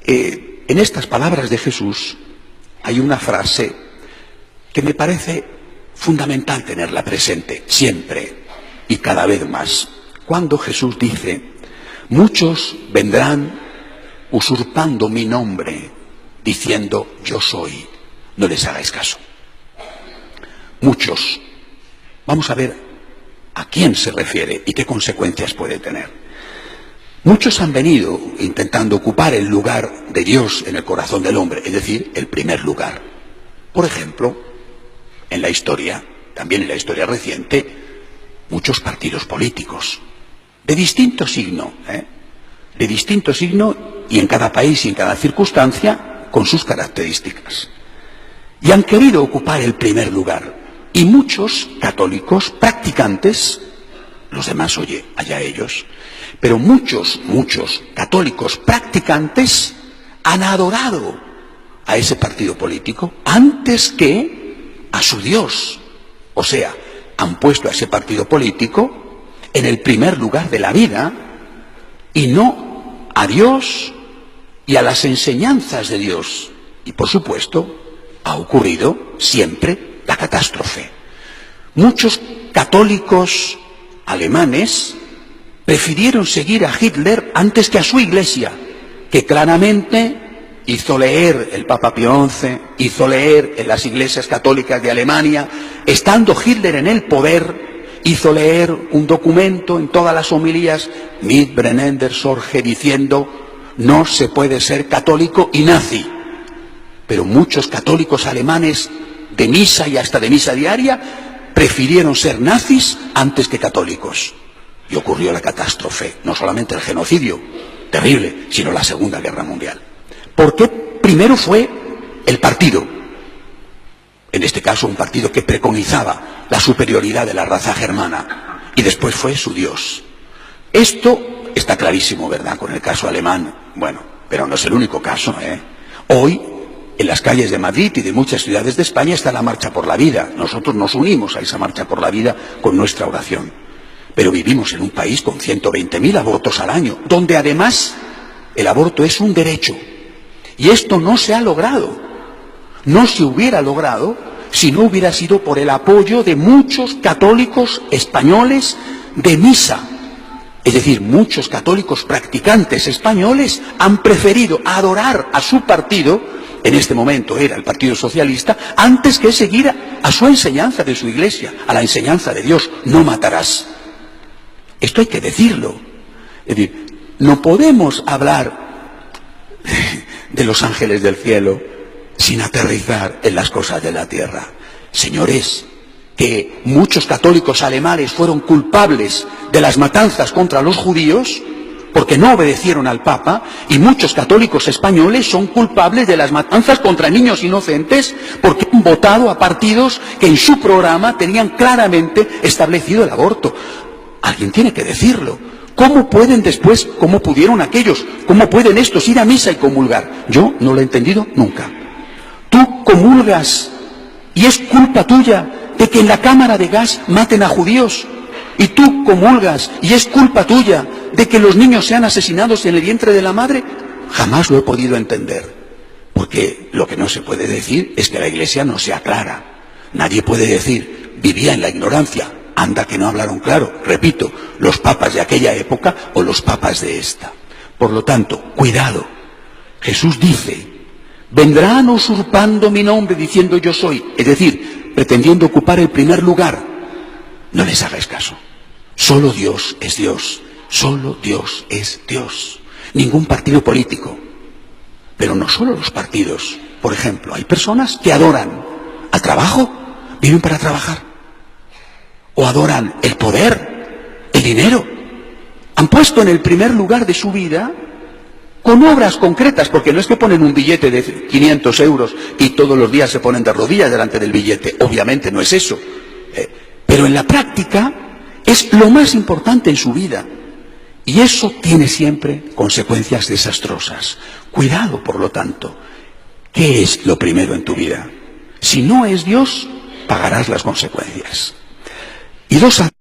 En estas palabras de Jesús hay una frase que me parece fundamental tenerla presente siempre y cada vez más. Cuando Jesús dice: muchos vendrán usurpando mi nombre, diciendo yo soy. No les hagáis caso. Muchos. Vamos a ver a quién se refiere y qué consecuencias puede tener. Muchos han venido intentando ocupar el lugar de Dios en el corazón del hombre, es decir, el primer lugar. Por ejemplo, en la historia, también en la historia reciente, muchos partidos políticos, de distinto signo, y en cada país y en cada circunstancia con sus características. Y han querido ocupar el primer lugar. Y muchos católicos practicantes, los demás, oye, allá ellos, pero muchos católicos practicantes han adorado a ese partido político antes que a su Dios. O sea, han puesto a ese partido político en el primer lugar de la vida y no a Dios y a las enseñanzas de Dios. Y por supuesto, ha ocurrido siempre la catástrofe. Muchos católicos alemanes prefirieron seguir a Hitler antes que a su iglesia, que claramente hizo leer el Papa Pío XI, hizo leer en las iglesias católicas de Alemania, estando Hitler en el poder, hizo leer un documento en todas las homilías, Mit brennender Sorge, diciendo: no se puede ser católico y nazi. Pero muchos católicos alemanes de misa y hasta de misa diaria prefirieron ser nazis antes que católicos. Y ocurrió la catástrofe, no solamente el genocidio terrible, sino la Segunda Guerra Mundial. Porque primero fue el partido, en este caso un partido que preconizaba la superioridad de la raza germana, y después fue su Dios. Esto está clarísimo, ¿verdad?, con el caso alemán. Bueno, pero no es el único caso, Hoy, en las calles de Madrid y de muchas ciudades de España está la Marcha por la Vida. Nosotros nos unimos a esa Marcha por la Vida con nuestra oración. Pero vivimos en un país con 120.000 abortos al año, donde además el aborto es un derecho. Y esto no se ha logrado. No se hubiera logrado si no hubiera sido por el apoyo de muchos católicos españoles de misa. Es decir, muchos católicos practicantes españoles han preferido adorar a su partido, en este momento era el Partido Socialista, antes que seguir a su enseñanza de su iglesia, a la enseñanza de Dios: no matarás. Esto hay que decirlo. Es decir, no podemos hablar de los ángeles del cielo sin aterrizar en las cosas de la tierra. Señores, que muchos católicos alemanes fueron culpables de las matanzas contra los judíos porque no obedecieron al Papa, y muchos católicos españoles son culpables de las matanzas contra niños inocentes porque han votado a partidos que en su programa tenían claramente establecido el aborto. Alguien tiene que decirlo. ¿Cómo pueden después, cómo pudieron aquellos, cómo pueden estos ir a misa y comulgar? Yo no lo he entendido nunca. Tú comulgas y es culpa tuya de que en la cámara de gas maten a judíos. Y tú comulgas y es culpa tuya de que los niños sean asesinados en el vientre de la madre. Jamás lo he podido entender. Porque lo que no se puede decir es que la Iglesia no sea clara. Nadie puede decir: vivía en la ignorancia. Anda que no hablaron claro, repito, los papas de aquella época o los papas de esta. Por lo tanto, cuidado. Jesús dice: vendrán usurpando mi nombre diciendo yo soy, es decir, pretendiendo ocupar el primer lugar. No les hagáis caso. Solo Dios es Dios. Solo Dios es Dios. Ningún partido político. Pero no solo los partidos. Por ejemplo, hay personas que adoran al trabajo, viven para trabajar. O adoran el poder, el dinero. Han puesto en el primer lugar de su vida, con obras concretas, porque no es que ponen un billete de 500 euros y todos los días se ponen de rodillas delante del billete. Obviamente no es eso. Pero en la práctica es lo más importante en su vida. Y eso tiene siempre consecuencias desastrosas. Cuidado, por lo tanto. ¿Qué es lo primero en tu vida? Si no es Dios, pagarás las consecuencias. Y dos